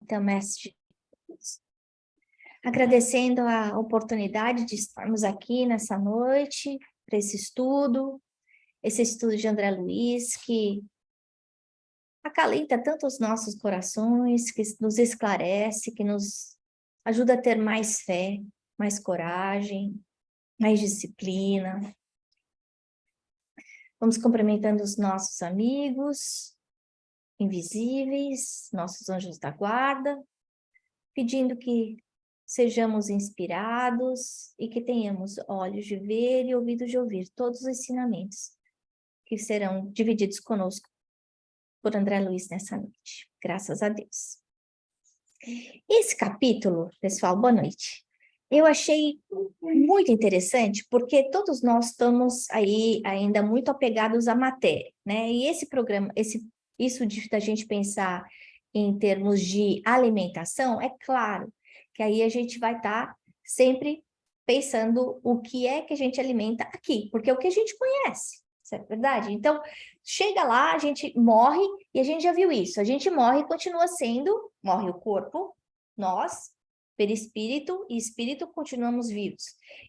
Então, mestre, agradecendo a oportunidade de estarmos aqui nessa noite, para esse estudo de André Luiz, que acalenta tanto os nossos corações, que nos esclarece, que nos ajuda a ter mais fé, mais coragem, mais disciplina. Vamos cumprimentando os nossos amigos invisíveis, nossos anjos da guarda, pedindo que sejamos inspirados e que tenhamos olhos de ver e ouvidos de ouvir todos os ensinamentos que serão divididos conosco por André Luiz nessa noite. Graças a Deus. Esse capítulo, pessoal, boa noite. Eu achei muito interessante porque todos nós estamos aí ainda muito apegados à matéria, né? E esse programa, da gente pensar em termos de alimentação, é claro que aí a gente vai estar sempre pensando o que é que a gente alimenta aqui, porque é o que a gente conhece, isso é verdade? Então, chega lá, a gente morre, e a gente já viu isso, a gente morre e continua sendo, morre o corpo, nós, perispírito e espírito continuamos vivos.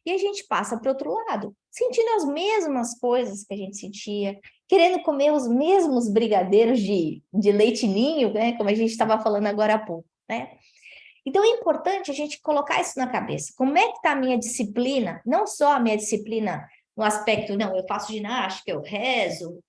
E a gente passa para o outro lado, sentindo as mesmas coisas que a gente sentia, querendo comer os mesmos brigadeiros de leite ninho, né, como a gente estava falando agora há pouco, né? Então é importante a gente colocar isso na cabeça. Como é que está a minha disciplina? Não só a minha disciplina no aspecto, não, eu faço ginástica, eu rezo,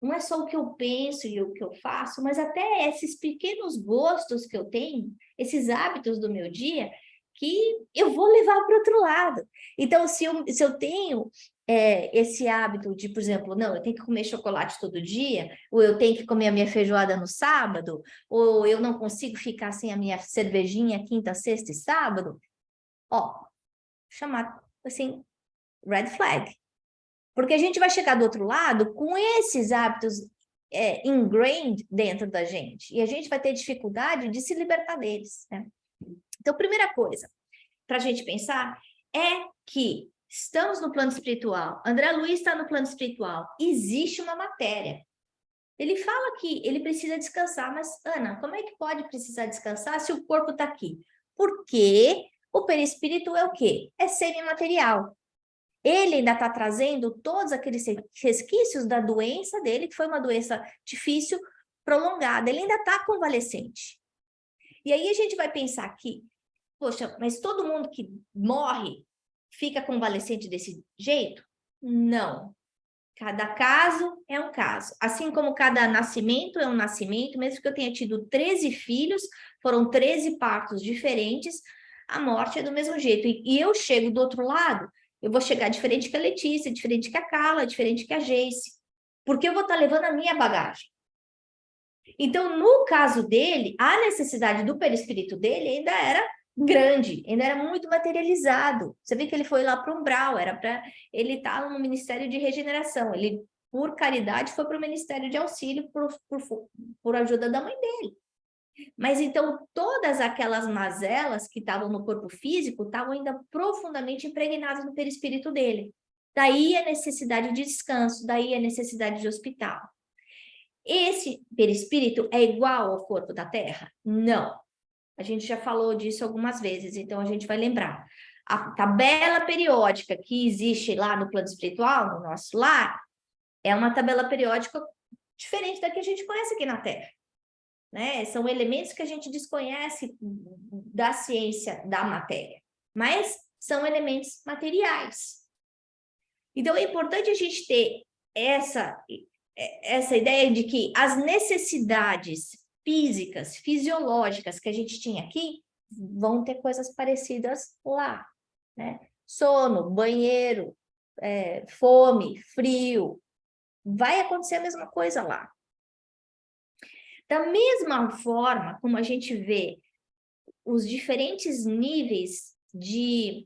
não é só o que eu penso e o que eu faço, mas até esses pequenos gostos que eu tenho, esses hábitos do meu dia, que eu vou levar para o outro lado. Então, se eu tenho esse hábito de, por exemplo, não, eu tenho que comer chocolate todo dia, ou eu tenho que comer a minha feijoada no sábado, ou eu não consigo ficar sem a minha cervejinha quinta, sexta e sábado, ó, chamar, assim, red flag. Porque a gente vai chegar do outro lado com esses hábitos ingrained dentro da gente. E a gente vai ter dificuldade de se libertar deles, né? Então, primeira coisa para a gente pensar é que estamos no plano espiritual. André Luiz está no plano espiritual. Existe uma matéria. Ele fala que ele precisa descansar, mas, Ana, como é que pode precisar descansar se o corpo está aqui? Porque o perispírito é o quê? É semimaterial. Ele ainda está trazendo todos aqueles resquícios da doença dele, que foi uma doença difícil, prolongada. Ele ainda está convalescente. E aí a gente vai pensar que, poxa, mas todo mundo que morre fica convalescente desse jeito? Não. Cada caso é um caso. Assim como cada nascimento é um nascimento, mesmo que eu tenha tido 13 filhos, foram 13 partos diferentes, a morte é do mesmo jeito. E eu chego do outro lado, eu vou chegar diferente que a Letícia, diferente que a Carla, diferente que a Geice, porque eu vou estar levando a minha bagagem. Então, no caso dele, a necessidade do perispírito dele ainda era grande, ainda era muito materializado. Você vê que ele foi lá para o umbral, era para ele estar no Ministério de Regeneração. Ele, por caridade, foi para o Ministério de Auxílio por ajuda da mãe dele. Mas então, todas aquelas mazelas que estavam no corpo físico estavam ainda profundamente impregnadas no perispírito dele. Daí a necessidade de descanso, daí a necessidade de hospital. Esse perispírito é igual ao corpo da Terra? Não. A gente já falou disso algumas vezes, então a gente vai lembrar. A tabela periódica que existe lá no plano espiritual, no nosso lar, é uma tabela periódica diferente da que a gente conhece aqui na Terra. Né? São elementos que a gente desconhece da ciência da matéria, mas são elementos materiais. Então é importante a gente ter essa ideia de que as necessidades físicas, fisiológicas que a gente tinha aqui, vão ter coisas parecidas lá, né? Sono, banheiro, fome, frio, vai acontecer a mesma coisa lá. Da mesma forma como a gente vê os diferentes níveis de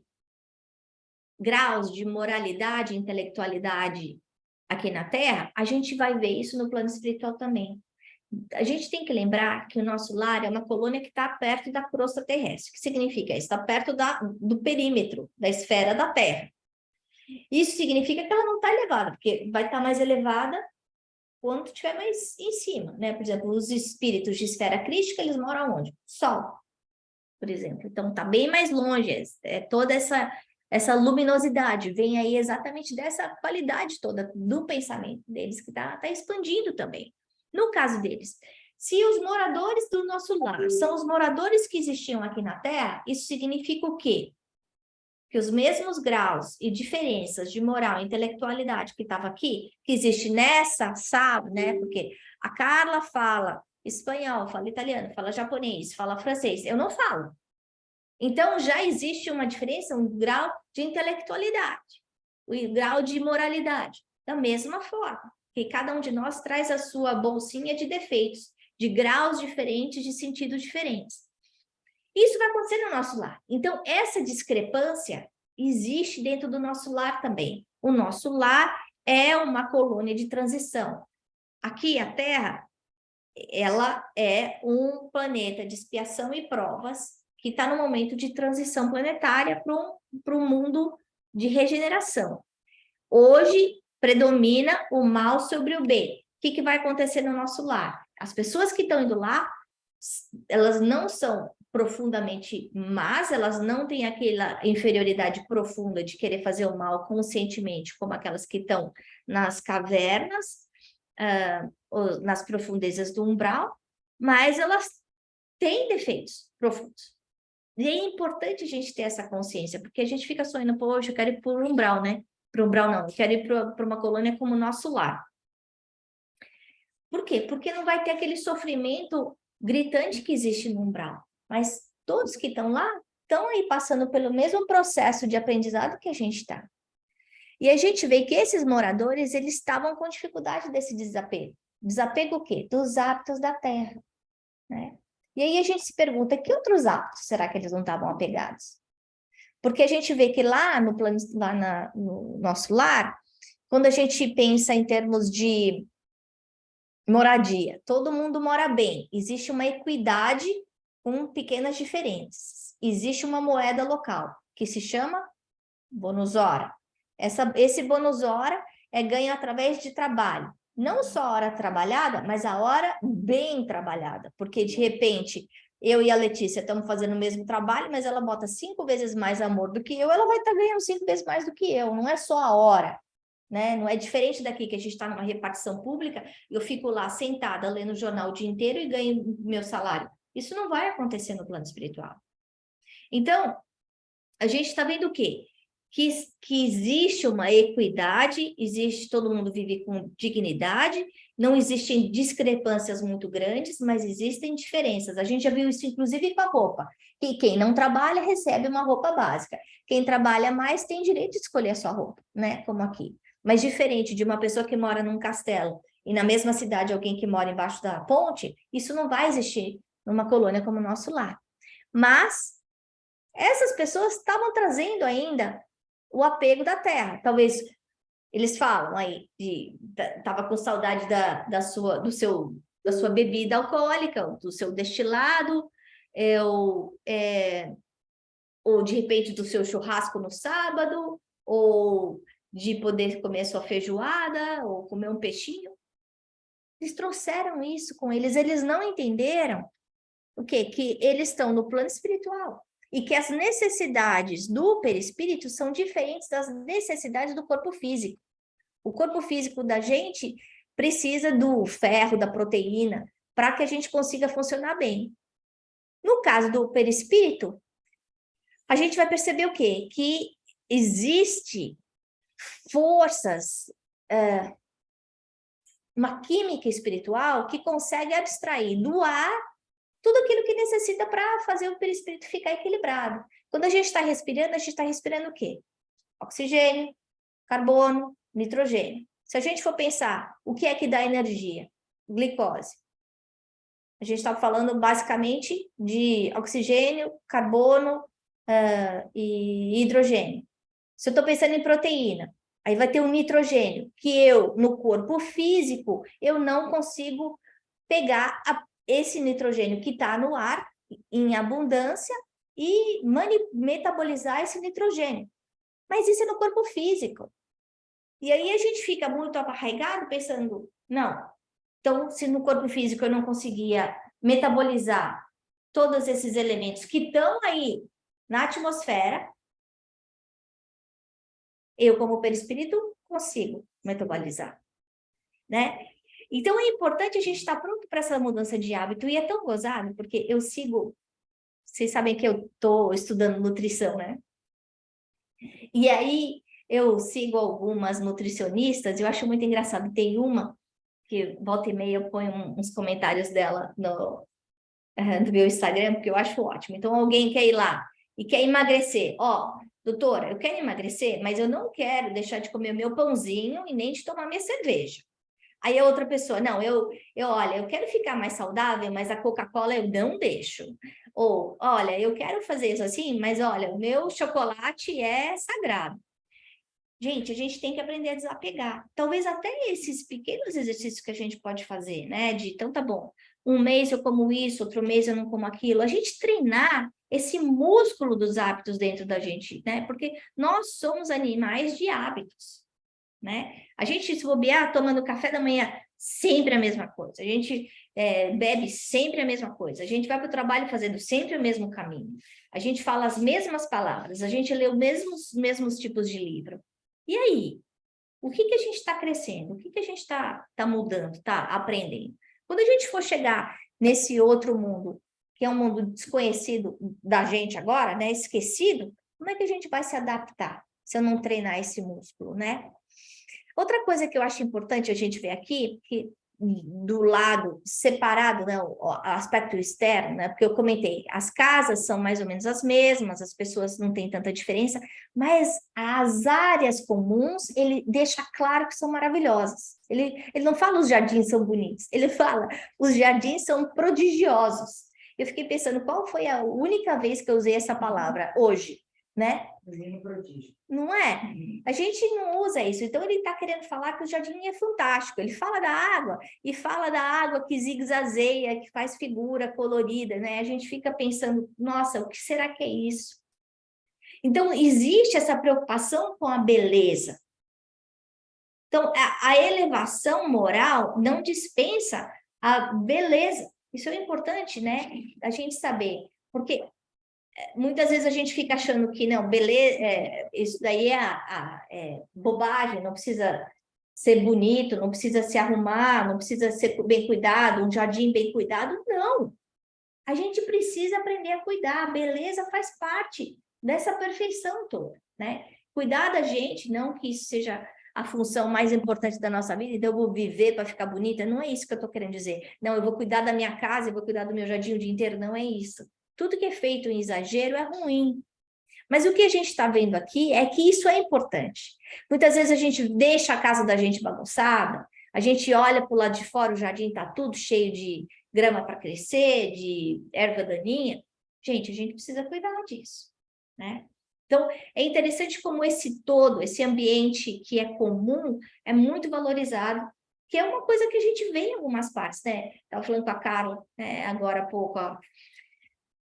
graus de moralidade e intelectualidade aqui na Terra, a gente vai ver isso no plano espiritual também. A gente tem que lembrar que o nosso lar é uma colônia que está perto da crosta terrestre. O que significa isso? Está perto do perímetro, da esfera da Terra. Isso significa que ela não está elevada, porque vai estar mais elevada quando estiver mais em cima, né? Por exemplo, os espíritos de esfera crística, eles moram onde? Sol, por exemplo. Então, está bem mais longe, toda essa luminosidade vem aí exatamente dessa qualidade toda do pensamento deles, que está expandindo também. No caso deles, se os moradores do nosso lar são os moradores que existiam aqui na Terra, isso significa o quê? Que os mesmos graus e diferenças de moral e intelectualidade que estava aqui, que existe nessa sala, né? Porque a Carla fala espanhol, fala italiano, fala japonês, fala francês, eu não falo. Então, já existe uma diferença, um grau de intelectualidade, o grau de moralidade. Da mesma forma, que cada um de nós traz a sua bolsinha de defeitos, de graus diferentes, de sentidos diferentes. Isso vai acontecer no nosso lar. Então, essa discrepância existe dentro do nosso lar também. O nosso lar é uma colônia de transição. Aqui, a Terra, ela é um planeta de expiação e provas que está no momento de transição planetária para um mundo de regeneração. Hoje, predomina o mal sobre o bem. O que vai acontecer no nosso lar? As pessoas que estão indo lá, elas não são profundamente más, elas não têm aquela inferioridade profunda de querer fazer o mal conscientemente, como aquelas que estão nas cavernas, nas profundezas do umbral, mas elas têm defeitos profundos. E é importante a gente ter essa consciência, porque a gente fica sonhando, poxa, eu quero ir para o umbral, né? Para o umbral não, eu quero ir para uma colônia como o nosso lar. Por quê? Porque não vai ter aquele sofrimento gritante que existe no umbral. Mas todos que estão lá estão aí passando pelo mesmo processo de aprendizado que a gente está. E a gente vê que esses moradores, eles estavam com dificuldade desse desapego. Desapego o quê? Dos hábitos da terra, né? E aí a gente se pergunta, que outros hábitos será que eles não estavam apegados? Porque a gente vê que lá no plano, no nosso lar, quando a gente pensa em termos de moradia, todo mundo mora bem, existe uma equidade com pequenas diferenças. Existe uma moeda local, que se chama bônus hora. Esse bônus hora é ganho através de trabalho. Não só a hora trabalhada, mas a hora bem trabalhada. Porque, de repente, eu e a Letícia estamos fazendo o mesmo trabalho, mas ela bota 5 vezes mais amor do que eu, ela vai estar ganhando 5 vezes mais do que eu. Não é só a hora, né? Não é diferente daqui, que a gente está numa repartição pública, eu fico lá sentada lendo o jornal o dia inteiro e ganho meu salário. Isso não vai acontecer no plano espiritual. Então, a gente está vendo o quê? Que existe uma equidade, existe, todo mundo vive com dignidade, não existem discrepâncias muito grandes, mas existem diferenças. A gente já viu isso, inclusive, com a roupa. Que quem não trabalha recebe uma roupa básica. Quem trabalha mais tem direito de escolher a sua roupa, né? Como aqui. Mas diferente de uma pessoa que mora num castelo e na mesma cidade alguém que mora embaixo da ponte, isso não vai existir numa colônia como o nosso lar. Mas essas pessoas estavam trazendo ainda o apego da terra. Talvez eles falam aí, estava com saudade da sua bebida alcoólica, do seu destilado, ou de repente do seu churrasco no sábado, ou de poder comer sua feijoada, ou comer um peixinho. Eles trouxeram isso com eles, eles não entenderam o quê? Que eles estão no plano espiritual. E que as necessidades do perispírito são diferentes das necessidades do corpo físico. O corpo físico da gente precisa do ferro, da proteína, para que a gente consiga funcionar bem. No caso do perispírito, a gente vai perceber o quê? Que existe forças, uma química espiritual que consegue abstrair do ar tudo aquilo que necessita para fazer o perispírito ficar equilibrado. Quando a gente está respirando, a gente está respirando o quê? Oxigênio, carbono, nitrogênio. Se a gente for pensar, o que é que dá energia? Glicose. A gente está falando basicamente de oxigênio, carbono e hidrogênio. Se eu estou pensando em proteína, aí vai ter o nitrogênio, que eu, no corpo físico, eu não consigo pegar esse nitrogênio que está no ar em abundância e metabolizar esse nitrogênio. Mas isso é no corpo físico. E aí a gente fica muito arraigado pensando, não, Então, se no corpo físico eu não conseguia metabolizar todos esses elementos que estão aí na atmosfera, eu, como perispírito, consigo metabolizar, né? Então, é importante a gente estar pronto para essa mudança de hábito, e é tão gozado, porque eu sigo, vocês sabem que eu estou estudando nutrição, né? E aí, eu sigo algumas nutricionistas, eu acho muito engraçado, tem uma que volta e meia eu ponho uns comentários dela no meu Instagram, porque eu acho ótimo. Então, alguém quer ir lá e quer emagrecer. Ó, doutora, eu quero emagrecer, mas eu não quero deixar de comer o meu pãozinho e nem de tomar minha cerveja. Aí a outra pessoa, não, olha, eu quero ficar mais saudável, mas a Coca-Cola eu não deixo. Ou, olha, eu quero fazer isso assim, mas olha, o meu chocolate é sagrado. Gente, a gente tem que aprender a desapegar. Talvez até esses pequenos exercícios que a gente pode fazer, né? De, então tá bom, um mês eu como isso, outro mês eu não como aquilo. A gente treinar esse músculo dos hábitos dentro da gente, né? Porque nós somos animais de hábitos, né? A gente se bobear tomando café da manhã, sempre a mesma coisa. A gente bebe sempre a mesma coisa. A gente vai para o trabalho fazendo sempre o mesmo caminho. A gente fala as mesmas palavras. A gente lê os mesmos tipos de livro. E aí? O que a gente está crescendo? O que a gente está mudando, está aprendendo? Quando a gente for chegar nesse outro mundo, que é um mundo desconhecido da gente agora, né? Esquecido, como é que a gente vai se adaptar se eu não treinar esse músculo, né? Outra coisa que eu acho importante a gente ver aqui, que do lado separado, né, o aspecto externo, né, porque eu comentei, as casas são mais ou menos as mesmas, as pessoas não têm tanta diferença, mas as áreas comuns, ele deixa claro que são maravilhosas. Ele não fala os jardins são bonitos, ele fala os jardins são prodigiosos. Eu fiquei pensando, qual foi a única vez que eu usei essa palavra hoje, né? Não é? A gente não usa isso. Então, ele está querendo falar que o jardim é fantástico. Ele fala da água, e fala da água que zigue-zagueia, que faz figura colorida, né? A gente fica pensando, nossa, o que será que é isso? Então, existe essa preocupação com a beleza. Então, a elevação moral não dispensa a beleza. Isso é importante, né? A gente saber. Porque muitas vezes a gente fica achando que não, beleza, isso daí é bobagem, não precisa ser bonito, não precisa se arrumar, não precisa ser bem cuidado, um jardim bem cuidado. Não. A gente precisa aprender a cuidar. A beleza faz parte dessa perfeição toda, né? Cuidar da gente, não que isso seja a função mais importante da nossa vida, então eu vou viver para ficar bonita, não é isso que eu estou querendo dizer. Não, eu vou cuidar da minha casa, eu vou cuidar do meu jardim o dia inteiro, não é isso. Tudo que é feito em exagero é ruim. Mas o que a gente está vendo aqui é que isso é importante. Muitas vezes a gente deixa a casa da gente bagunçada, a gente olha para o lado de fora, o jardim está tudo cheio de grama para crescer, de erva daninha. Gente, a gente precisa cuidar disso, né? Então, é interessante como esse todo, esse ambiente que é comum, é muito valorizado, que é uma coisa que a gente vê em algumas partes, né? Estava falando com a Carla, né, agora há pouco, ó,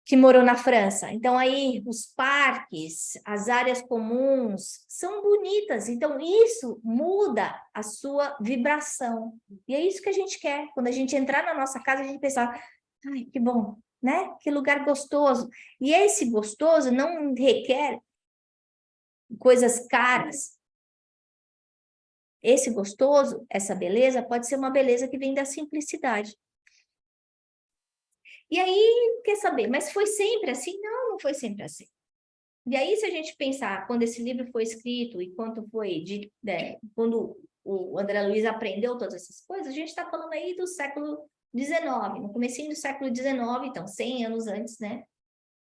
que morou na França. Então, aí, os parques, as áreas comuns são bonitas. Então, isso muda a sua vibração. E é isso que a gente quer. Quando a gente entrar na nossa casa, a gente pensar, ai, que bom, né? Que lugar gostoso. E esse gostoso não requer coisas caras. Esse gostoso, essa beleza, pode ser uma beleza que vem da simplicidade. E aí, quer saber, mas foi sempre assim? Não, não foi sempre assim. E aí, se a gente pensar quando esse livro foi escrito e quanto foi quando o André Luiz aprendeu todas essas coisas, a gente está falando aí do século XIX, no comecinho do século XIX, então 100 anos antes, né?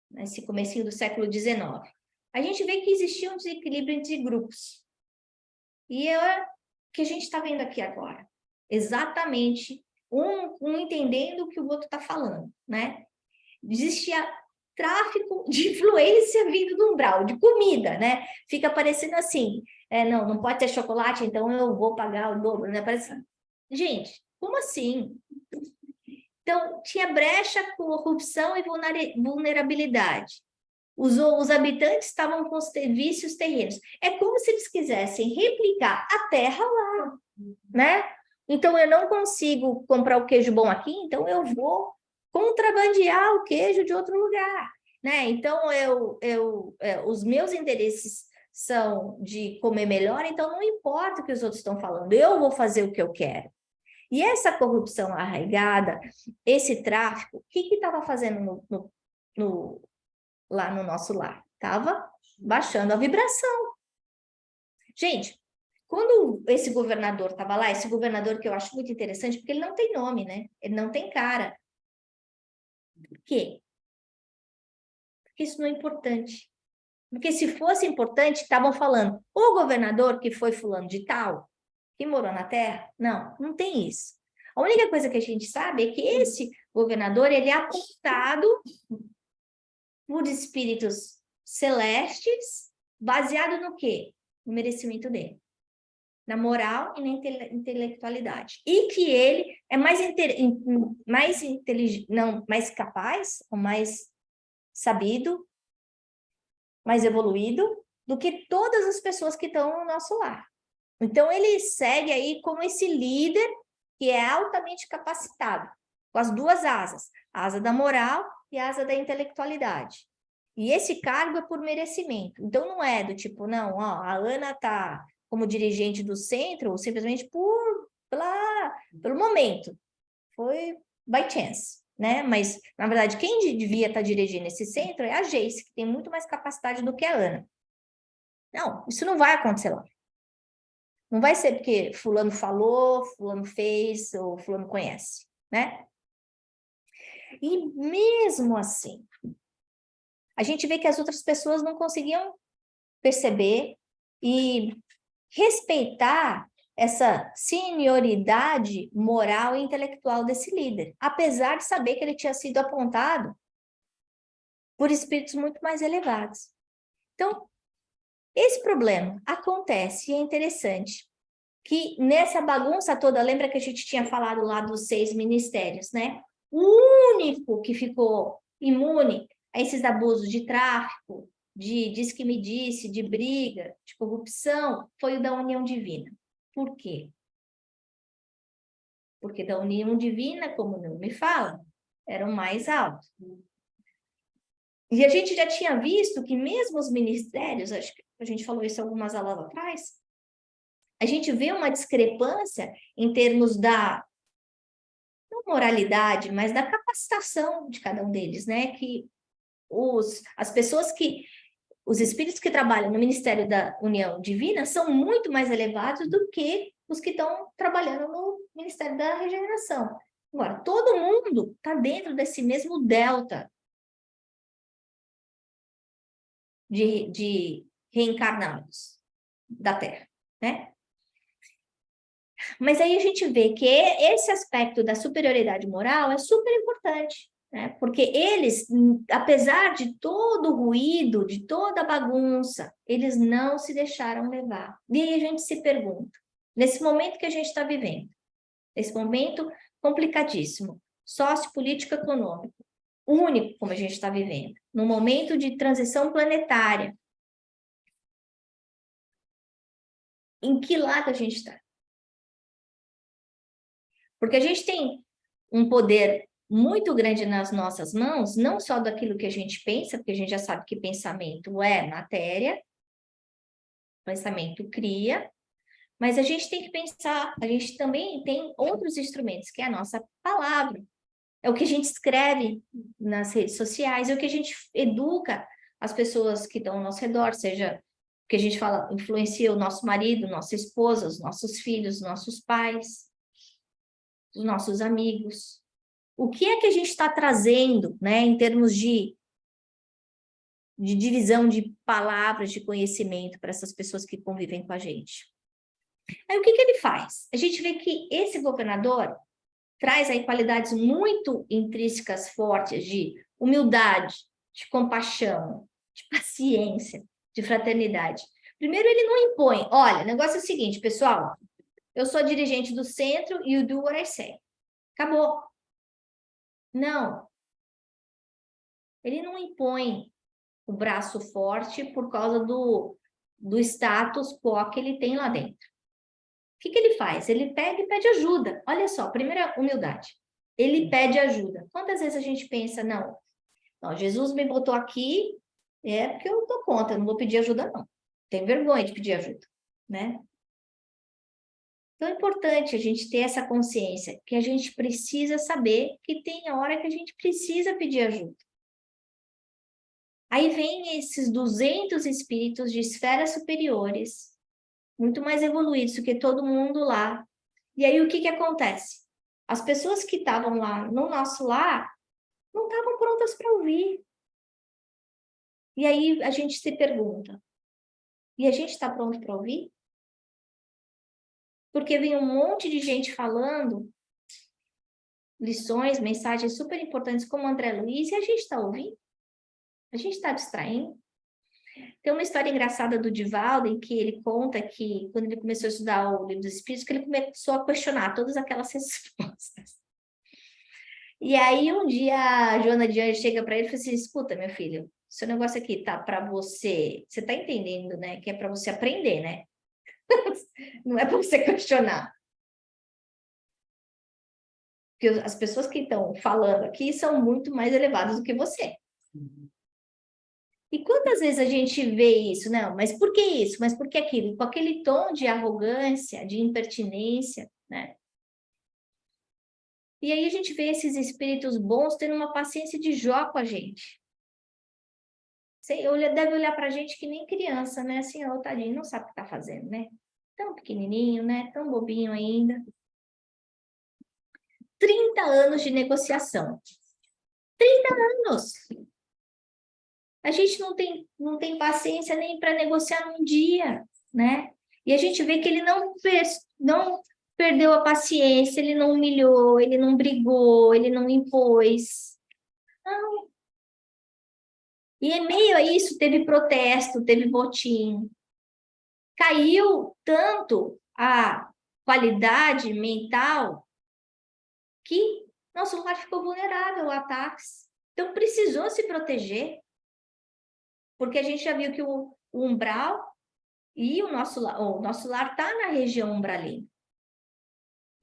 Nesse comecinho do século XIX. A gente vê que existia um desequilíbrio entre grupos. E é o que a gente está vendo aqui agora. Exatamente um entendendo o que o outro está falando, né? Existia tráfico de influência vindo do umbral, de comida, né? Fica parecendo assim, não pode ter chocolate, então eu vou pagar o dobro, né? Parece... Gente, como assim? Então, tinha brecha, corrupção e vulnerabilidade. Os habitantes estavam com os vícios terrenos. É como se eles quisessem replicar a terra lá, né? Então, eu não consigo comprar o queijo bom aqui, então eu vou contrabandear o queijo de outro lugar, né? Então, os meus interesses são de comer melhor, então não importa o que os outros estão falando, eu vou fazer o que eu quero. E essa corrupção arraigada, esse tráfico, o que estava fazendo lá no nosso lar? Estava baixando a vibração. Gente, quando esse governador estava lá, esse governador que eu acho muito interessante, porque ele não tem nome, né? Ele não tem cara. Por quê? Porque isso não é importante. Porque se fosse importante, estavam falando, o governador que foi fulano de tal, que morou na terra, não, não tem isso. A única coisa que a gente sabe é que esse governador, ele é apontado por espíritos celestes, baseado no quê? No merecimento dele, na moral e na intelectualidade. E que ele é mais inteligente, não, mais capaz, ou mais sabido, mais evoluído do que todas as pessoas que estão no nosso lar. Então, ele segue aí como esse líder que é altamente capacitado, com as duas asas, a asa da moral e a asa da intelectualidade. E esse cargo é por merecimento. Então, não é do tipo, não, ó, a Ana está como dirigente do centro simplesmente pelo momento. Foi by chance, né? Mas, na verdade, quem devia estar dirigindo esse centro é a Geice, que tem muito mais capacidade do que a Ana. Não, isso não vai acontecer lá. Não vai ser porque fulano falou, fulano fez, ou fulano conhece, né? E mesmo assim, a gente vê que as outras pessoas não conseguiam perceber e respeitar essa senioridade moral e intelectual desse líder, apesar de saber que ele tinha sido apontado por espíritos muito mais elevados. Então, esse problema acontece e é interessante que nessa bagunça toda, lembra que a gente tinha falado lá dos 6 ministérios, né? O único que ficou imune a esses abusos de tráfico, de diz que me disse, de briga, de corrupção, foi o da união divina. Por quê? Porque da união divina, como não me fala, era o mais alto. E a gente já tinha visto que mesmo os ministérios, acho que a gente falou isso algumas aulas atrás, a gente vê uma discrepância em termos da, não moralidade, mas da capacitação de cada um deles, né? Que as pessoas que, os espíritos que trabalham no Ministério da União Divina são muito mais elevados do que os que estão trabalhando no Ministério da Regeneração. Agora, todo mundo está dentro desse mesmo delta de reencarnados da Terra, né? Mas aí a gente vê que esse aspecto da superioridade moral é super importante, né? Porque eles, apesar de todo o ruído, de toda a bagunça, eles não se deixaram levar. E aí a gente se pergunta, nesse momento que a gente está vivendo, nesse momento complicadíssimo, sociopolítico econômico, único como a gente está vivendo, num momento de transição planetária, em que lado a gente está? Porque a gente tem um poder muito grande nas nossas mãos, não só daquilo que a gente pensa, porque a gente já sabe que pensamento é matéria, pensamento cria, mas a gente tem que pensar, a gente também tem outros instrumentos, que é a nossa palavra, é o que a gente escreve nas redes sociais, é o que a gente educa as pessoas que estão ao nosso redor, seja o que a gente fala, influencia o nosso marido, nossa esposa, os nossos filhos, nossos pais, os nossos amigos. O que é que a gente está trazendo, né, em termos de divisão de palavras, de conhecimento para essas pessoas que convivem com a gente? Aí o que ele faz? A gente vê que esse governador traz aí qualidades muito intrínsecas fortes de humildade, de compaixão, de paciência, de fraternidade. Primeiro, ele não impõe. Olha, o negócio é o seguinte, pessoal, eu sou dirigente do centro e you do what I say. Acabou. Não. Ele não impõe o braço forte por causa do status quo que ele tem lá dentro. que ele faz? Ele pega e pede ajuda. Olha só, primeira humildade. Ele pede ajuda. Quantas vezes a gente pensa, não, Jesus me botou aqui, porque eu dou conta, não vou pedir ajuda, não. Tenho vergonha de pedir ajuda, né? Então é importante a gente ter essa consciência, que a gente precisa saber que tem hora que a gente precisa pedir ajuda. Aí vem esses 200 espíritos de esferas superiores, muito mais evoluídos do que todo mundo lá. E aí o que acontece? As pessoas que estavam lá no nosso lar não estavam prontas para ouvir. E aí a gente se pergunta, e a gente está pronto para ouvir? Porque vem um monte de gente falando lições, mensagens super importantes como André Luiz, e a gente está ouvindo? A gente está distraindo? Tem uma história engraçada do Divaldo, em que ele conta que, quando ele começou a estudar o Livro dos Espíritos, que ele começou a questionar todas aquelas respostas. E aí, um dia, a Joana de Anjos chega para ele e fala assim, escuta, meu filho, seu negócio aqui tá para você tá entendendo, né? Que é para você aprender, né? Não é para você questionar. Porque as pessoas que estão falando aqui são muito mais elevadas do que você. E quantas vezes a gente vê isso? Não, mas por que isso? Mas por que aquilo? Com aquele tom de arrogância, de impertinência, né? E aí a gente vê esses espíritos bons tendo uma paciência de Jó com a gente. Você deve olhar para a gente que nem criança, né? Assim, ó, tadinho, não sabe o que está fazendo, né? Tão pequenininho, né? Tão bobinho ainda. 30 anos de negociação. 30 anos! A gente não tem paciência nem para negociar num dia, né? E a gente vê que ele não perdeu a paciência, ele não humilhou, ele não brigou, ele não impôs. Não. E em meio a isso teve protesto, teve motim. Caiu tanto a qualidade mental que nosso lar ficou vulnerável a ataques. Então precisou se proteger. Porque a gente já viu que o umbral e o nosso lar está na região umbralina.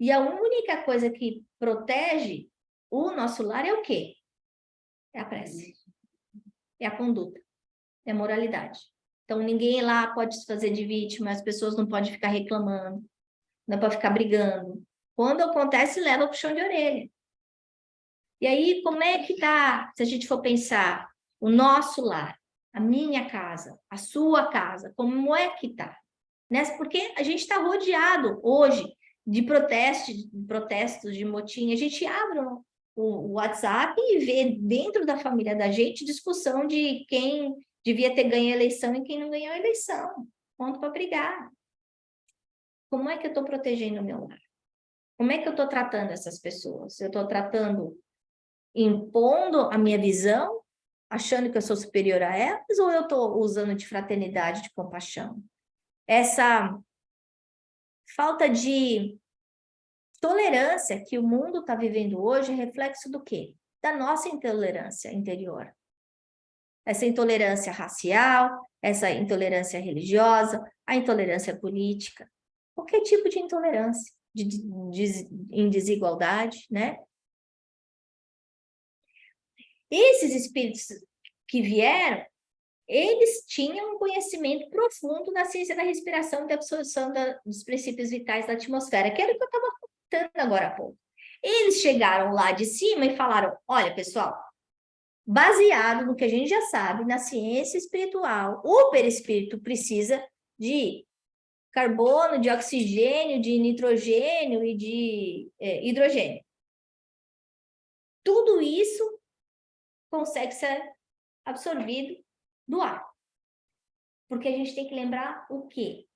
E a única coisa que protege o nosso lar é o quê? É a prece. É a conduta. É a moralidade. Então, ninguém lá pode se fazer de vítima, as pessoas não podem ficar reclamando, não pode ficar brigando. Quando acontece, leva o puxão de orelha. E aí, como é que tá, se a gente for pensar, o nosso lar, a minha casa, a sua casa, como é que tá? Porque a gente está rodeado hoje de protestos, de motim. A gente abre o WhatsApp e vê dentro da família da gente discussão de quem devia ter ganho a eleição e quem não ganhou a eleição. Ponto para brigar. Como é que eu estou protegendo o meu lar? Como é que eu estou tratando essas pessoas? Eu estou tratando, impondo a minha visão, achando que eu sou superior a elas, ou eu estou usando de fraternidade, de compaixão? Essa falta de tolerância que o mundo está vivendo hoje é reflexo do quê? Da nossa intolerância interior. Essa intolerância racial, essa intolerância religiosa, a intolerância política. Qualquer tipo de intolerância, em desigualdade, né? Esses espíritos que vieram, eles tinham um conhecimento profundo na ciência da respiração e da absorção dos princípios vitais da atmosfera, que era o que eu estava contando agora há pouco. Eles chegaram lá de cima e falaram, olha, pessoal, baseado no que a gente já sabe, na ciência espiritual, o perispírito precisa de carbono, de oxigênio, de nitrogênio e de hidrogênio. Tudo isso consegue ser absorvido do ar. Porque a gente tem que lembrar o quê?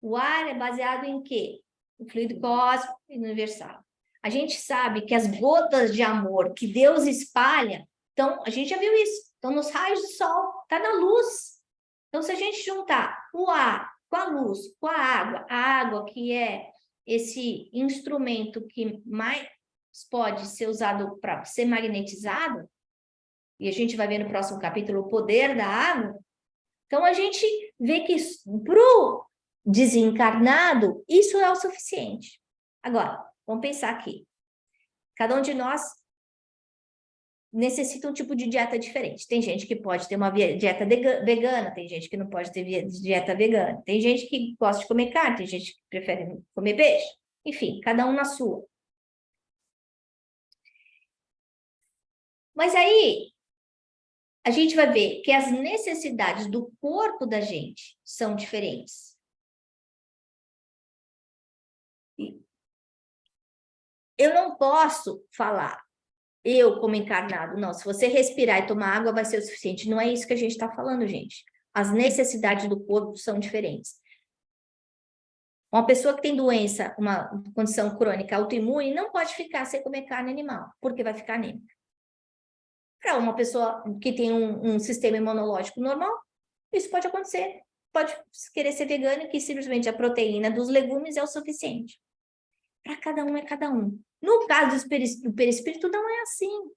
O ar é baseado em quê? O fluido cósmico e universal. A gente sabe que as gotas de amor que Deus espalha, então, a gente já viu isso, estão nos raios do sol, está na luz. Então, se a gente juntar o ar com a luz, com a água que é esse instrumento que mais pode ser usado para ser magnetizado, e a gente vai ver no próximo capítulo o poder da água, então a gente vê que desencarnado, isso é o suficiente. Agora, vamos pensar aqui. Cada um de nós necessita um tipo de dieta diferente. Tem gente que pode ter uma dieta vegana, tem gente que não pode ter dieta vegana, tem gente que gosta de comer carne, tem gente que prefere comer peixe. Enfim, cada um na sua. Mas aí, a gente vai ver que as necessidades do corpo da gente são diferentes. Eu não posso falar, eu como encarnado, não, se você respirar e tomar água vai ser o suficiente. Não é isso que a gente está falando, gente. As necessidades do corpo são diferentes. Uma pessoa que tem doença, uma condição crônica autoimune, não pode ficar sem comer carne animal, porque vai ficar anêmica. Para uma pessoa que tem um sistema imunológico normal, isso pode acontecer. Pode querer ser vegano, que simplesmente a proteína dos legumes é o suficiente. Para cada um é cada um. No caso do perispírito, não é assim.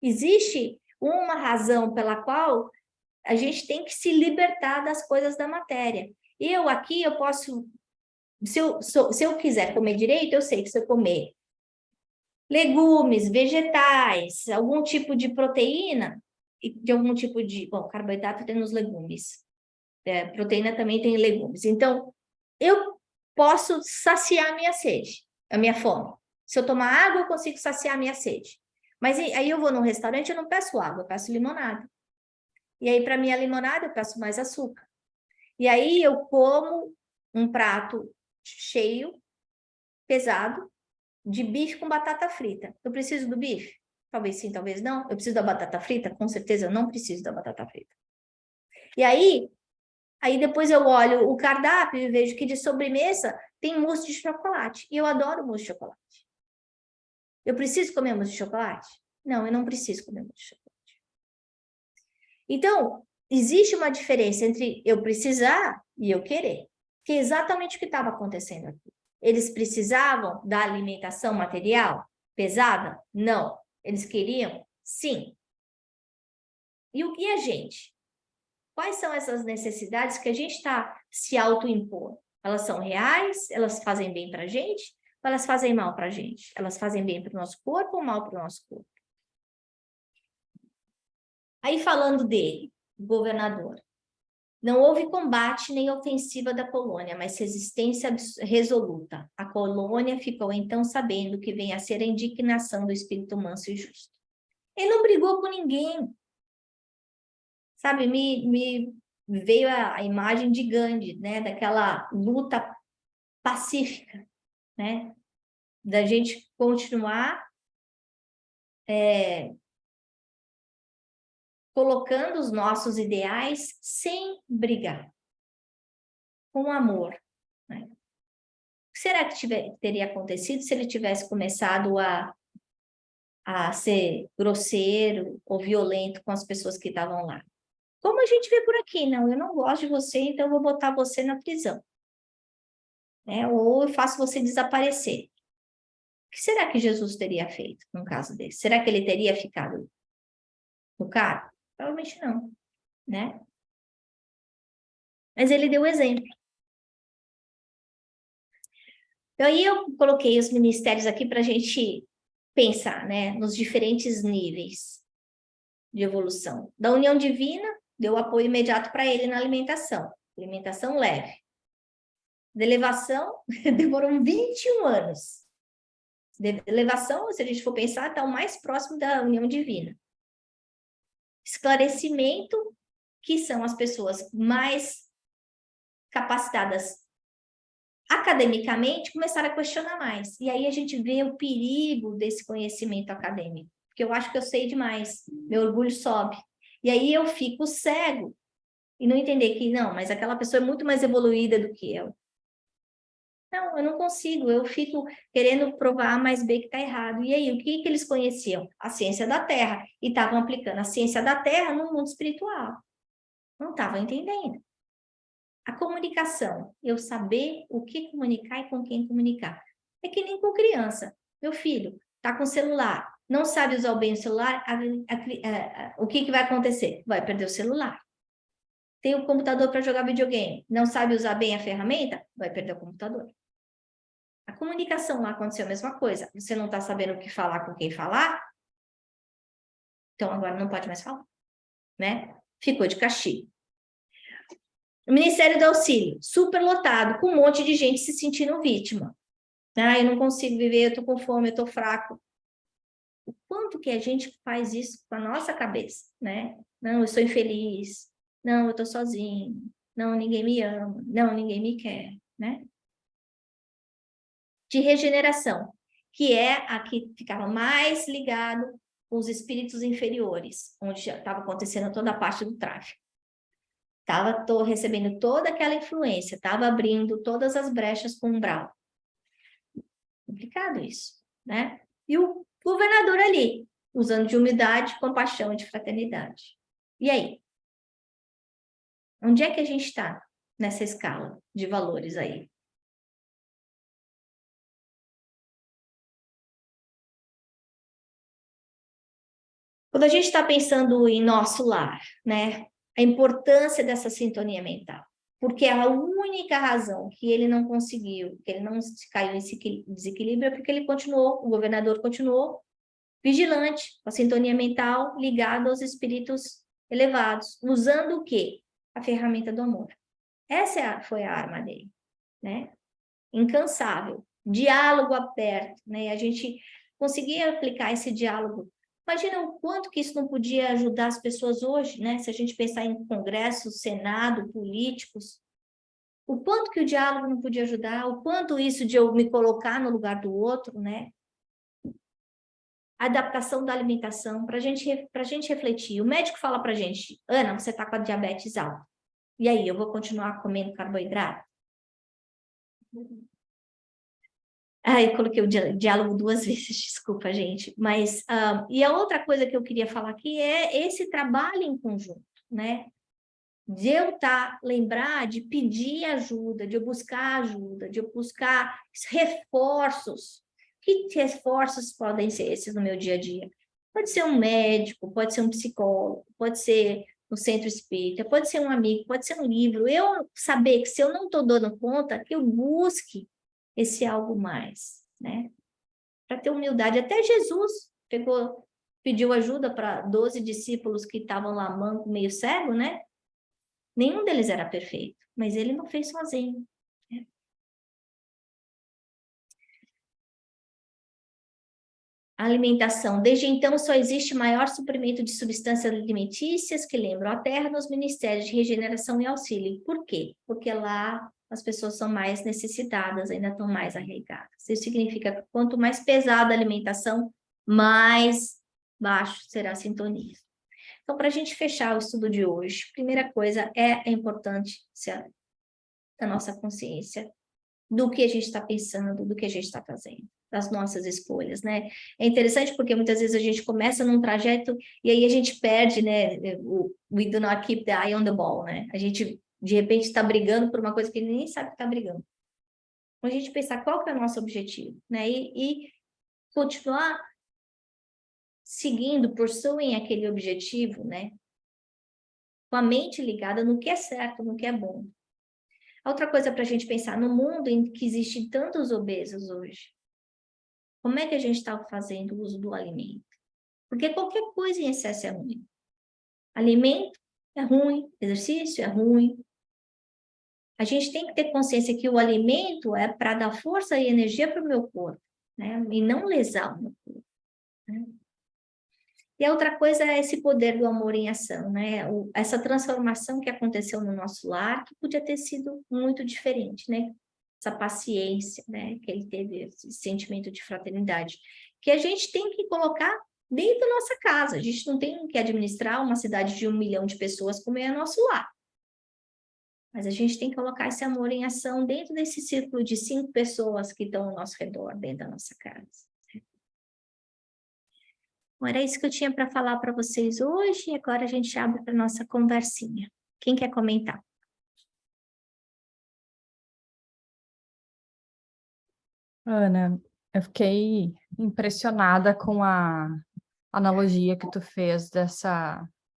Existe uma razão pela qual a gente tem que se libertar das coisas da matéria. Eu aqui, eu posso... Se eu quiser comer direito, eu sei que se eu comer legumes, vegetais, algum tipo de proteína, de algum tipo de... Bom, carboidrato tem nos legumes. Proteína também tem legumes. Então, eu posso saciar a minha sede, a minha fome. Se eu tomar água, eu consigo saciar a minha sede. Mas aí eu vou num restaurante, eu não peço água, eu peço limonada. E aí, para minha limonada, eu peço mais açúcar. E aí, eu como um prato cheio, pesado, de bife com batata frita. Eu preciso do bife? Talvez sim, talvez não. Eu preciso da batata frita? Com certeza eu não preciso da batata frita. E aí depois eu olho o cardápio e vejo que de sobremesa tem mousse de chocolate. E eu adoro mousse de chocolate. Eu preciso comer mousse de chocolate? Não, eu não preciso comer mousse de chocolate. Então, existe uma diferença entre eu precisar e eu querer. Que é exatamente o que estava acontecendo aqui. Eles precisavam da alimentação material pesada? Não. Eles queriam? Sim. E o que a gente? Quais são essas necessidades que a gente está se autoimpor? Elas são reais? Elas fazem bem para a gente? Ou elas fazem mal para a gente? Elas fazem bem para o nosso corpo ou mal para o nosso corpo? Aí falando dele, o governador. Não houve combate nem ofensiva da colônia, mas resistência resoluta. A colônia ficou então sabendo que vem a ser a indignação do espírito manso e justo. Ele não brigou com ninguém. Sabe, me veio a imagem de Gandhi, né? Daquela luta pacífica, né? Da gente continuar colocando os nossos ideais sem brigar, com amor. Né? O que será que teria acontecido se ele tivesse começado a ser grosseiro ou violento com as pessoas que estavam lá? Como a gente vê por aqui, não, eu não gosto de você, então eu vou botar você na prisão. Né? Ou eu faço você desaparecer. O que será que Jesus teria feito num caso desse? Será que ele teria ficado no cargo? Provavelmente não, né? Mas ele deu o exemplo. Então, aí eu coloquei os ministérios aqui para a gente pensar, né? Nos diferentes níveis de evolução. Da união divina, deu apoio imediato para ele na alimentação. Alimentação leve. Da elevação, demorou 21 anos. De elevação, se a gente for pensar, está o mais próximo da união divina. Esclarecimento, que são as pessoas mais capacitadas academicamente, começaram a questionar mais. E aí a gente vê o perigo desse conhecimento acadêmico. Porque eu acho que eu sei demais, meu orgulho sobe. E aí eu fico cego e não entender que, não, mas aquela pessoa é muito mais evoluída do que eu. Não, eu não consigo, eu fico querendo provar A mais B que está errado. E aí, o que eles conheciam? A ciência da Terra. E estavam aplicando a ciência da Terra no mundo espiritual. Não estavam entendendo. A comunicação, eu saber o que comunicar e com quem comunicar. É que nem com criança. Meu filho está com celular, não sabe usar bem o celular, o que vai acontecer? Vai perder o celular. tem o computador para jogar videogame, não sabe usar bem a ferramenta, vai perder o computador. A comunicação lá aconteceu a mesma coisa. Você não está sabendo o que falar com quem falar, então agora não pode mais falar, né? Ficou de castigo. O Ministério do Auxílio, super lotado, com um monte de gente se sentindo vítima. Ah, eu não consigo viver, eu estou com fome, eu estou fraco. O quanto que a gente faz isso com a nossa cabeça, né? Não, eu sou infeliz. Não, eu estou sozinho. Não, ninguém me ama. Não, ninguém me quer, né? De regeneração, que é a que ficava mais ligado com os espíritos inferiores, onde já estava acontecendo toda a parte do tráfico. Estava recebendo toda aquela influência, estava abrindo todas as brechas com o umbral. Complicado isso, né? E o governador ali, usando de humildade, compaixão e de fraternidade. E aí? Onde é que a gente está nessa escala de valores aí? Quando a gente está pensando em nosso lar, né? A importância dessa sintonia mental. Porque a única razão que ele não conseguiu, que ele não caiu em desequilíbrio, é porque ele continuou, o governador continuou vigilante, com a sintonia mental ligada aos espíritos elevados, usando o quê? A ferramenta do amor. Essa foi a arma dele, né? Incansável, diálogo aberto, né? A gente conseguia aplicar esse diálogo. Imagina o quanto que isso não podia ajudar as pessoas hoje, né? Se a gente pensar em congresso, senado, políticos, o quanto que o diálogo não podia ajudar, o quanto isso de eu me colocar no lugar do outro, né? Adaptação da alimentação, para a gente refletir. O médico fala para a gente, Ana, você está com a diabetes alta. E aí, eu vou continuar comendo carboidrato? Ah, eu coloquei o diálogo duas vezes, desculpa, gente. Mas, e a outra coisa que eu queria falar aqui é esse trabalho em conjunto, né? De eu lembrar de pedir ajuda, de eu buscar ajuda, de eu buscar reforços. Que reforços podem ser esses no meu dia a dia? Pode ser um médico, pode ser um psicólogo, pode ser um centro espírita, pode ser um amigo, pode ser um livro. Eu saber que se eu não estou dando conta, que eu busque esse algo mais, né? Para ter humildade. Até Jesus pediu ajuda para 12 discípulos que estavam lá manco, meio cego, né? Nenhum deles era perfeito, mas ele não fez sozinho. Né? A alimentação. Desde então, só existe maior suprimento de substâncias alimentícias que lembram a terra nos ministérios de regeneração e auxílio. Por quê? Porque lá as pessoas são mais necessitadas, ainda estão mais arraigadas. Isso significa que quanto mais pesada a alimentação, mais baixo será a sintonia. Então, para a gente fechar o estudo de hoje, primeira coisa é importante a nossa consciência do que a gente está pensando, do que a gente está fazendo, das nossas escolhas, né? É interessante porque muitas vezes a gente começa num trajeto e aí a gente perde, né? O we do not keep the eye on the ball, né? A gente, de repente, está brigando por uma coisa que ele nem sabe que está brigando. Então, a gente pensar qual que é o nosso objetivo, né? E continuar seguindo, pursuing aquele objetivo, né? Com a mente ligada no que é certo, no que é bom. Outra coisa para a gente pensar, no mundo em que existem tantos obesos hoje, como é que a gente está fazendo o uso do alimento? Porque qualquer coisa em excesso é ruim. Alimento é ruim, exercício é ruim. A gente tem que ter consciência que o alimento é para dar força e energia para o meu corpo, né? E não lesar o meu corpo. Né? E a outra coisa é esse poder do amor em ação, né? Essa transformação que aconteceu no nosso lar, que podia ter sido muito diferente, né? Essa paciência, né? Que ele teve, esse sentimento de fraternidade, que a gente tem que colocar dentro da nossa casa. A gente não tem que administrar uma cidade de 1 milhão de pessoas como é nosso lar. Mas a gente tem que colocar esse amor em ação dentro desse círculo de 5 pessoas que estão ao nosso redor, dentro da nossa casa. Bom, era isso que eu tinha para falar para vocês hoje, e agora a gente abre para a nossa conversinha. Quem quer comentar? Ana, eu fiquei impressionada com a analogia que tu fez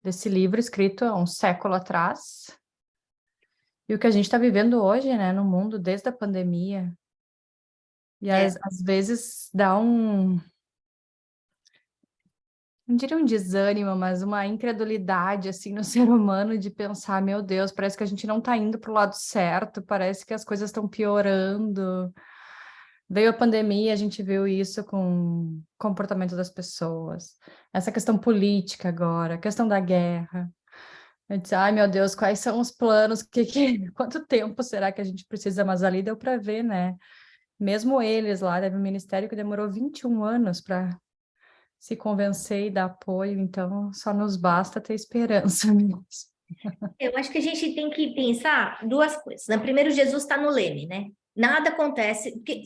desse livro escrito há um século atrás, E o que a gente está vivendo hoje, né, no mundo, desde a pandemia, e É, às vezes dá não diria um desânimo, mas uma incredulidade, assim, no ser humano de pensar, meu Deus, parece que a gente não está indo para o lado certo, parece que as coisas estão piorando. Veio a pandemia, a gente viu isso com o comportamento das pessoas. Essa questão política agora, a questão da guerra. Eu disse, ai meu Deus, quais são os planos? Quanto tempo será que a gente precisa? Mas ali deu para ver, né? Mesmo eles lá, teve um ministério que demorou 21 anos para se convencer e dar apoio, então só nos basta ter esperança mesmo. eu acho que a gente tem que pensar duas coisas, né? Primeiro, Jesus está no leme, né? Nada acontece, porque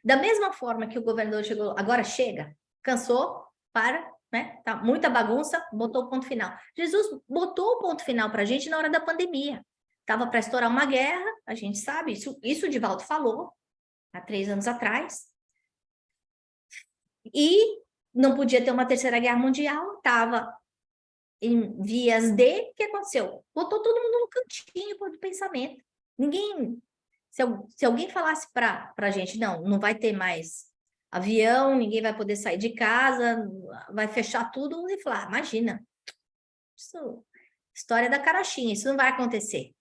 da mesma forma que o governador chegou, agora chega, cansou, para, né? Tá muita bagunça, botou o ponto final. Jesus botou o ponto final para a gente na hora da pandemia. Estava para estourar uma guerra, a gente sabe, isso o Divaldo falou há 3 anos atrás, e não podia ter uma terceira guerra mundial, estava em vias de, o que aconteceu? Botou todo mundo no cantinho do pensamento. Ninguém, se alguém falasse para a gente, não vai ter mais avião, ninguém vai poder sair de casa, vai fechar tudo, e falar, imagina, isso, história da carochinha, isso não vai acontecer.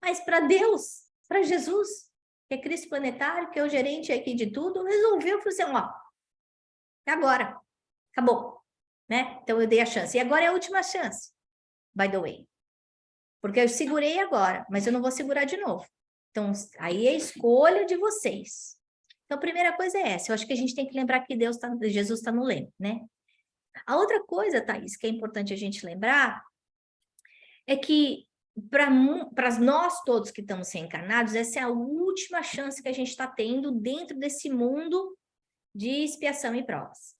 Mas para Deus, para Jesus, que é Cristo planetário, que é o gerente aqui de tudo, resolveu, falou assim, ó, é agora, acabou, né? Então eu dei a chance. E agora é a última chance, by the way. Porque eu segurei agora, mas eu não vou segurar de novo. Então, aí é a escolha de vocês. Então, a primeira coisa é essa. Eu acho que a gente tem que lembrar que Jesus está no leme, né? A outra coisa, Thaís, que é importante a gente lembrar, é que para nós todos que estamos reencarnados, essa é a última chance que a gente está tendo dentro desse mundo de expiação e provas.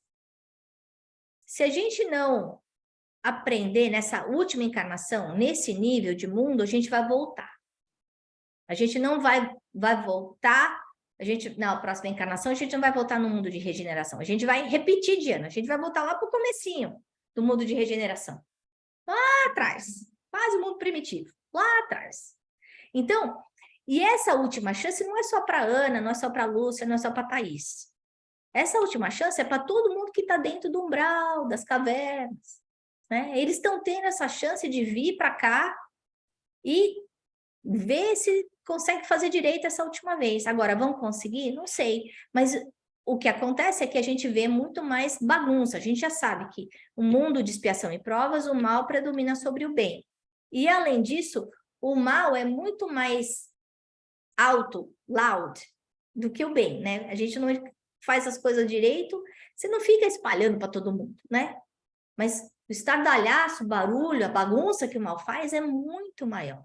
Se a gente não aprender nessa última encarnação, nesse nível de mundo, a gente vai voltar. A gente não vai voltar, na próxima encarnação, a gente não vai voltar no mundo de regeneração. A gente vai repetir de ano, a gente vai voltar lá para o comecinho do mundo de regeneração. Lá atrás, quase o mundo primitivo, lá atrás. Então, e essa última chance não é só para Ana, não é só para Lúcia, não é só para Thaís. Essa última chance é para todo mundo que está dentro do umbral, das cavernas. Né? Eles estão tendo essa chance de vir para cá e ver se consegue fazer direito essa última vez. Agora, vão conseguir? Não sei. Mas o que acontece é que a gente vê muito mais bagunça. A gente já sabe que o mundo de expiação e provas, o mal predomina sobre o bem. E, além disso, o mal é muito mais alto, loud, do que o bem, né? A gente não faz as coisas direito, você não fica espalhando para todo mundo, né? Mas o estardalhaço, o barulho, a bagunça que o mal faz é muito maior.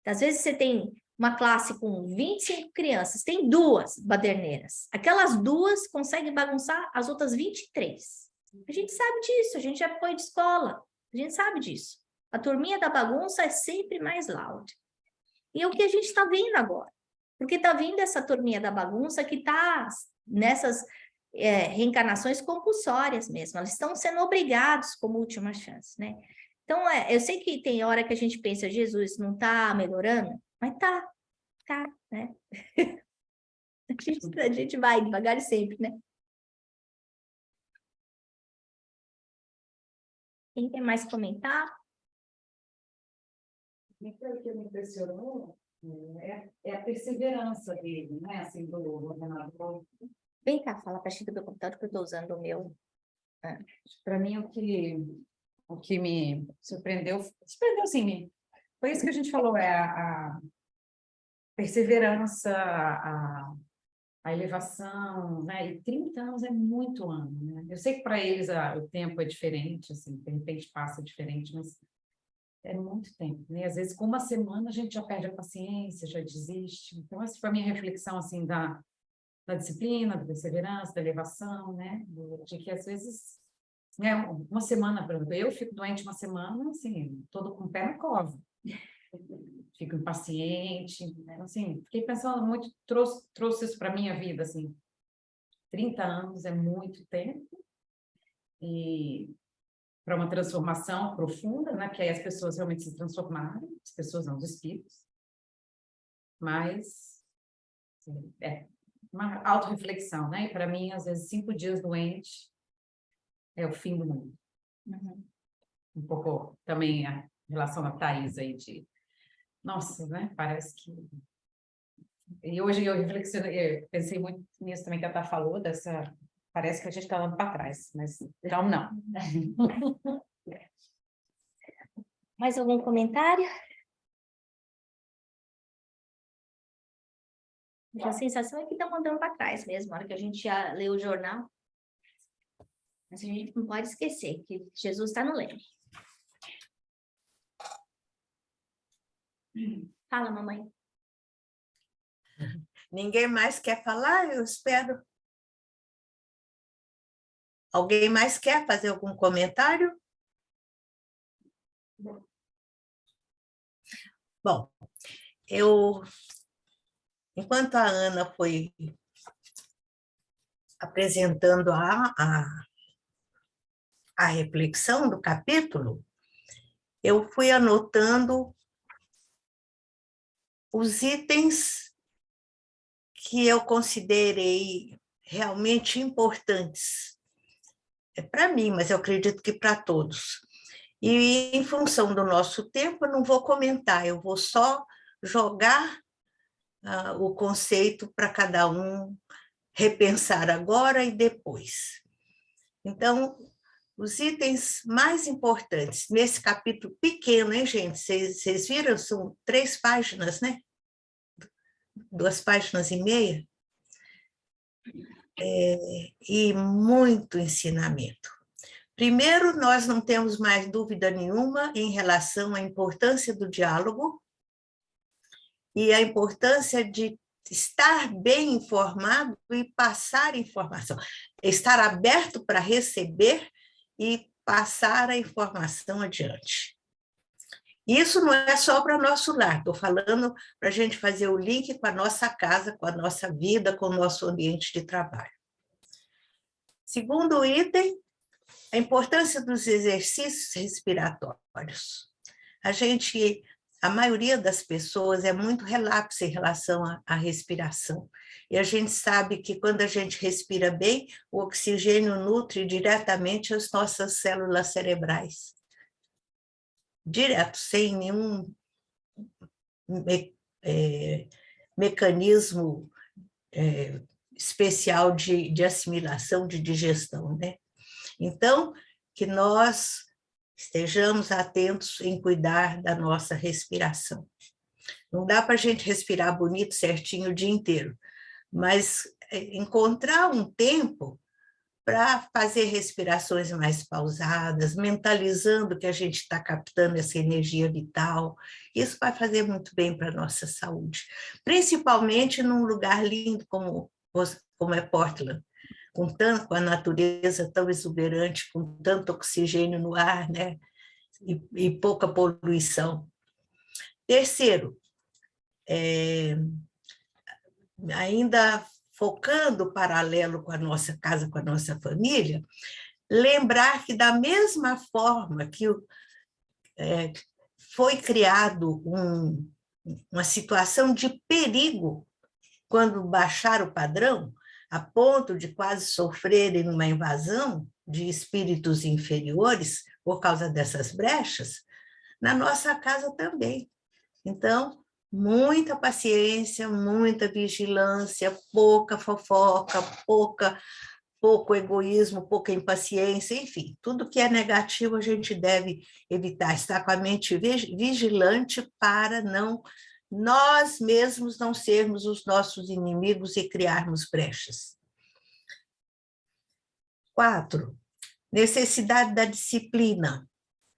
Às vezes você tem uma classe com 25 crianças, tem 2 baderneiras. Aquelas 2 conseguem bagunçar as outras 23. A gente sabe disso, a gente já foi de escola, a gente sabe disso. A turminha da bagunça é sempre mais loud. E é o que a gente está vendo agora. Porque está vindo essa turminha da bagunça que está nessas reencarnações compulsórias mesmo. Elas estão sendo obrigados como última chance, né? Então, eu sei que tem hora que a gente pensa, Jesus não está melhorando, mas tá, né? A gente vai devagar e sempre, né? Quem quer mais comentar? O que me impressionou é a perseverança dele, né? Assim, do governador. Vem cá, fala para a do meu computador, que eu estou usando o meu. Para mim, o que me surpreendeu assim, foi isso que a gente falou, é a perseverança, a elevação, né? E 30 anos é muito ano, né? Eu sei que para eles o tempo é diferente, assim, de repente passa diferente, mas é muito tempo, né? Às vezes, com uma semana, a gente já perde a paciência, já desiste. Então, essa foi a minha reflexão, assim, da disciplina, da perseverança, da elevação, né? De que, às vezes, né, uma semana, por exemplo, eu fico doente uma semana, assim, todo com o pé na cova. Fico impaciente, né? Assim, fiquei pensando muito, trouxe isso para a minha vida, assim. 30 anos é muito tempo, e para uma transformação profunda, né? Que aí as pessoas realmente se transformarem, as pessoas não, os espíritos, mas é uma autorreflexão, né? E para mim, às vezes, 5 dias doente é o fim do mundo. Uhum. Um pouco também a relação da Thaís aí de... Nossa, né? Parece que... E hoje eu reflexionei, eu pensei muito nisso também que a Tá falou, dessa... Parece que a gente está andando para trás, mas então não. Mais algum comentário? A sensação é que estão andando para trás mesmo, na hora que a gente já leu o jornal. Mas a gente não pode esquecer que Jesus está no leme. Fala, mamãe. Ninguém mais quer falar? Eu espero. Alguém mais quer fazer algum comentário? Bom, enquanto a Ana foi apresentando a reflexão do capítulo, eu fui anotando os itens que eu considerei realmente importantes. É para mim, mas eu acredito que para todos. E, em função do nosso tempo, eu não vou comentar, eu vou só jogar o conceito para cada um repensar agora e depois. Então, os itens mais importantes nesse capítulo pequeno, hein, gente? Vocês viram? São 3 páginas, né? 2 páginas e meia. E muito ensinamento. Primeiro, nós não temos mais dúvida nenhuma em relação à importância do diálogo e a importância de estar bem informado e passar informação, estar aberto para receber e passar a informação adiante. Isso não é só para o nosso lar, estou falando para a gente fazer o link com a nossa casa, com a nossa vida, com o nosso ambiente de trabalho. Segundo item, a importância dos exercícios respiratórios. A maioria das pessoas é muito relapsa em relação à respiração. E a gente sabe que quando a gente respira bem, o oxigênio nutre diretamente as nossas células cerebrais. Direto, sem nenhum mecanismo especial de assimilação, de digestão, né? Então, que nós estejamos atentos em cuidar da nossa respiração. Não dá para a gente respirar bonito, certinho o dia inteiro, mas encontrar um tempo para fazer respirações mais pausadas, mentalizando que a gente está captando essa energia vital, isso vai fazer muito bem para a nossa saúde, principalmente num lugar lindo como é Portland, com a natureza tão exuberante, com tanto oxigênio no ar, né? E pouca poluição. Terceiro, ainda focando paralelo com a nossa casa, com a nossa família, lembrar que da mesma forma que foi criado uma situação de perigo quando baixar o padrão, a ponto de quase sofrerem uma invasão de espíritos inferiores por causa dessas brechas, na nossa casa também. Então, muita paciência, muita vigilância, pouca fofoca, pouco egoísmo, pouca impaciência, enfim, tudo que é negativo a gente deve evitar, estar com a mente vigilante para nós mesmos não sermos os nossos inimigos e criarmos brechas. 4, necessidade da disciplina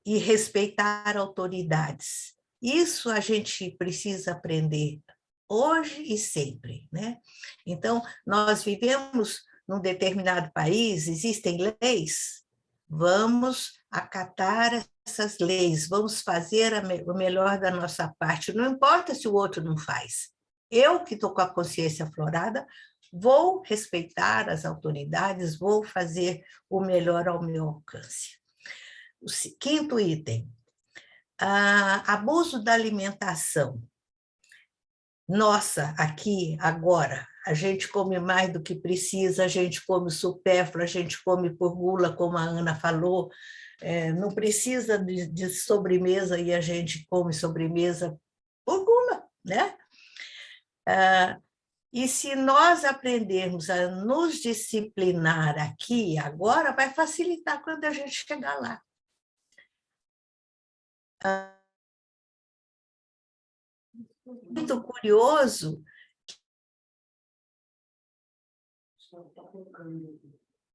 e respeitar autoridades. Isso a gente precisa aprender hoje e sempre, né? Então, nós vivemos num determinado país, existem leis, vamos acatar essas leis, vamos fazer o melhor da nossa parte, não importa se o outro não faz. Eu, que estou com a consciência aflorada, vou respeitar as autoridades, vou fazer o melhor ao meu alcance. O 5º item, abuso da alimentação. nossa, aqui, agora. A gente come mais do que precisa, a gente come supérfluo, a gente come por gula, como a Ana falou, não precisa de sobremesa e a gente come sobremesa por gula, né? E se nós aprendermos a nos disciplinar aqui, agora, vai facilitar quando a gente chegar lá. Muito curioso.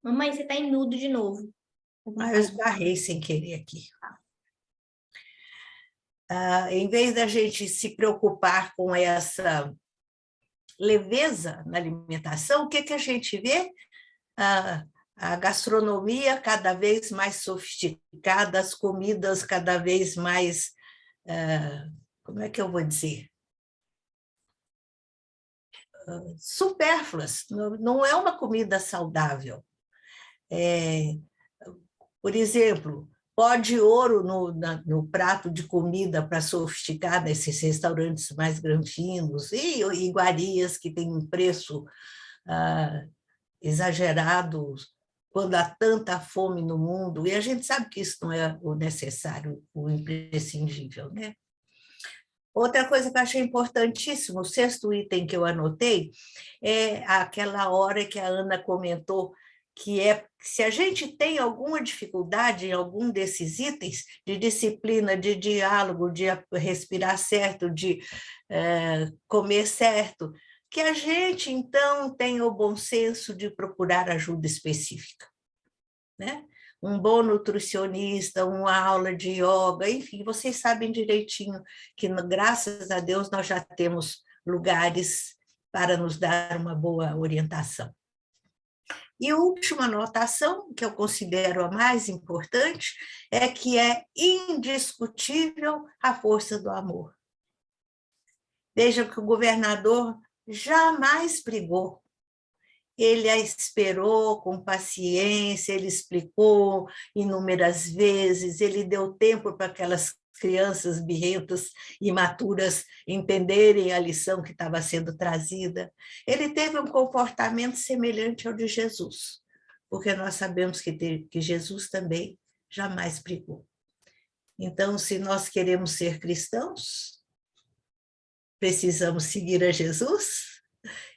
Mamãe, você está em mudo de novo. Eu esbarrei sem querer aqui. Em vez da gente se preocupar com essa leveza na alimentação, o que a gente vê? A gastronomia cada vez mais sofisticada, as comidas cada vez mais, como é que eu vou dizer? Supérfluas, não é uma comida saudável. Por exemplo, pó de ouro no prato de comida para sofisticar nesses restaurantes mais granfinos e iguarias que têm um preço exagerado quando há tanta fome no mundo, e a gente sabe que isso não é o necessário, o imprescindível, né? Outra coisa que eu achei importantíssimo, o 6º item que eu anotei, é aquela hora que a Ana comentou, que é se a gente tem alguma dificuldade em algum desses itens, de disciplina, de diálogo, de respirar certo, de comer certo, que a gente, então, tenha o bom senso de procurar ajuda específica, né? Um bom nutricionista, uma aula de yoga, enfim, vocês sabem direitinho que, graças a Deus, nós já temos lugares para nos dar uma boa orientação. E a última anotação, que eu considero a mais importante, é que é indiscutível a força do amor. Veja que o governador jamais brigou. Ele a esperou com paciência, ele explicou inúmeras vezes, ele deu tempo para aquelas crianças birrentas, imaturas, entenderem a lição que estava sendo trazida. Ele teve um comportamento semelhante ao de Jesus, porque nós sabemos que Jesus também jamais brigou. Então, se nós queremos ser cristãos, precisamos seguir a Jesus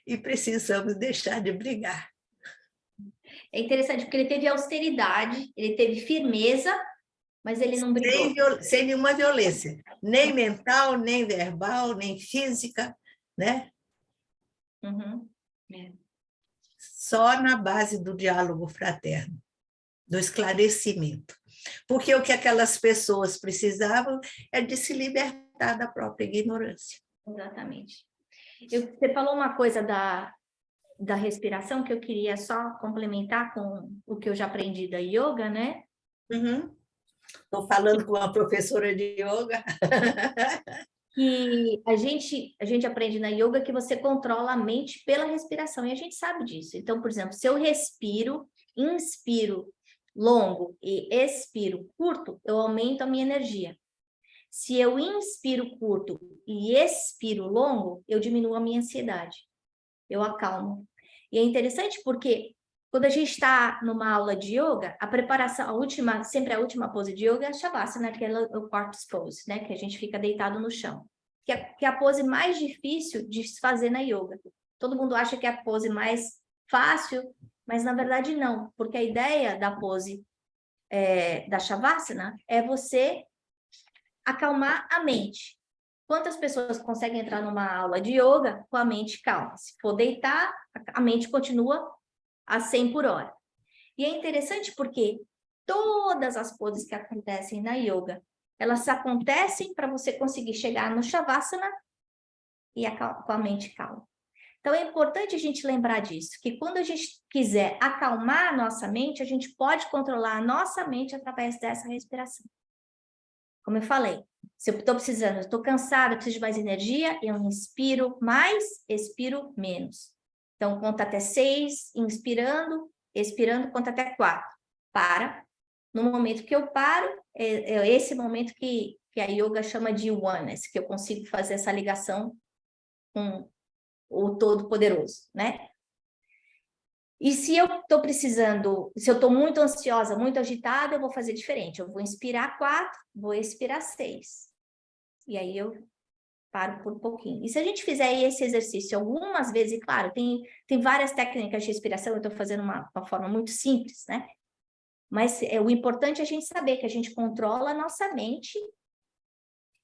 e precisamos deixar de brigar. É interessante porque ele teve austeridade, ele teve firmeza, mas ele não brigou. Sem nenhuma violência, nem mental, nem verbal, nem física, né? Uhum. Só na base do diálogo fraterno, do esclarecimento. Porque o que aquelas pessoas precisavam é de se libertar da própria ignorância. Exatamente. Você falou uma coisa da respiração que eu queria só complementar com o que eu já aprendi da yoga, né? Estou falando com uma professora de yoga. Que a gente aprende na yoga que você controla a mente pela respiração, e a gente sabe disso. Então, por exemplo, se eu respiro, inspiro longo e expiro curto, eu aumento a minha energia. Se eu inspiro curto e expiro longo, eu diminuo a minha ansiedade, eu acalmo. E é interessante porque quando a gente está numa aula de yoga, a preparação, sempre a última pose de yoga é a Shavasana, que é o corpse pose, né? Que a gente fica deitado no chão. Que é a pose mais difícil de se fazer na yoga. Todo mundo acha que é a pose mais fácil, mas na verdade não, porque a ideia da pose da Shavasana é você acalmar a mente. Quantas pessoas conseguem entrar numa aula de yoga com a mente calma? Se for deitar, a mente continua a 100 por hora. E é interessante porque todas as poses que acontecem na yoga, elas acontecem para você conseguir chegar no Shavasana e com a mente calma. Então, é importante a gente lembrar disso, que quando a gente quiser acalmar a nossa mente, a gente pode controlar a nossa mente através dessa respiração. Como eu falei, se eu estou precisando, eu estou cansada, preciso de mais energia, eu inspiro mais, expiro menos. Então, conta até 6, inspirando, expirando, conta até 4. Para. No momento que eu paro, é esse momento que a yoga chama de oneness, que eu consigo fazer essa ligação com o Todo-Poderoso, né? E se eu estou precisando, se eu estou muito ansiosa, muito agitada, eu vou fazer diferente. Eu vou inspirar 4, vou expirar 6. E aí eu paro por um pouquinho. E se a gente fizer esse exercício algumas vezes, e claro, tem várias técnicas de respiração, eu estou fazendo uma forma muito simples, né? Mas o importante é a gente saber que a gente controla a nossa mente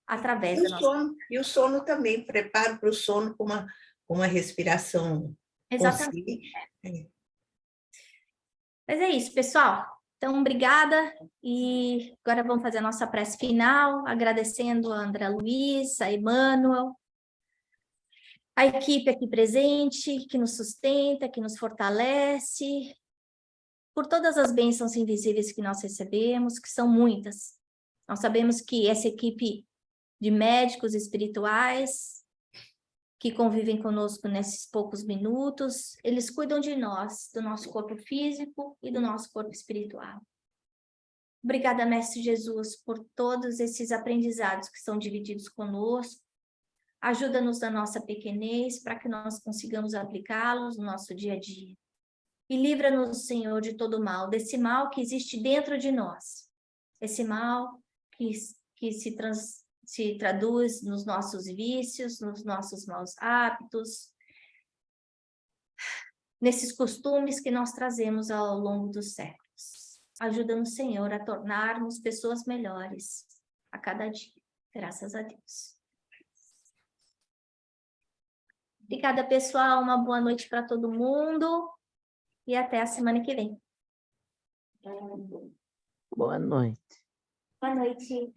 através da nossa... E o sono também, preparo para o sono com uma respiração Exatamente. consciente. Mas é isso, pessoal. Então, obrigada. E agora vamos fazer a nossa prece final, agradecendo a André Luiz, a Emmanuel, a equipe aqui presente, que nos sustenta, que nos fortalece, por todas as bênçãos invisíveis que nós recebemos, que são muitas. Nós sabemos que essa equipe de médicos espirituais que convivem conosco nesses poucos minutos, eles cuidam de nós, do nosso corpo físico e do nosso corpo espiritual. Obrigada, Mestre Jesus, por todos esses aprendizados que são divididos conosco. Ajuda-nos na nossa pequenez para que nós consigamos aplicá-los no nosso dia a dia. E livra-nos, Senhor, de todo mal, desse mal que existe dentro de nós. Esse mal que se traduz nos nossos vícios, nos nossos maus hábitos, nesses costumes que nós trazemos ao longo dos séculos. Ajuda-nos, Senhor, a tornarmos pessoas melhores a cada dia. Graças a Deus. Obrigada, pessoal. uma boa noite para todo mundo e até a semana que vem. Boa noite. Boa noite.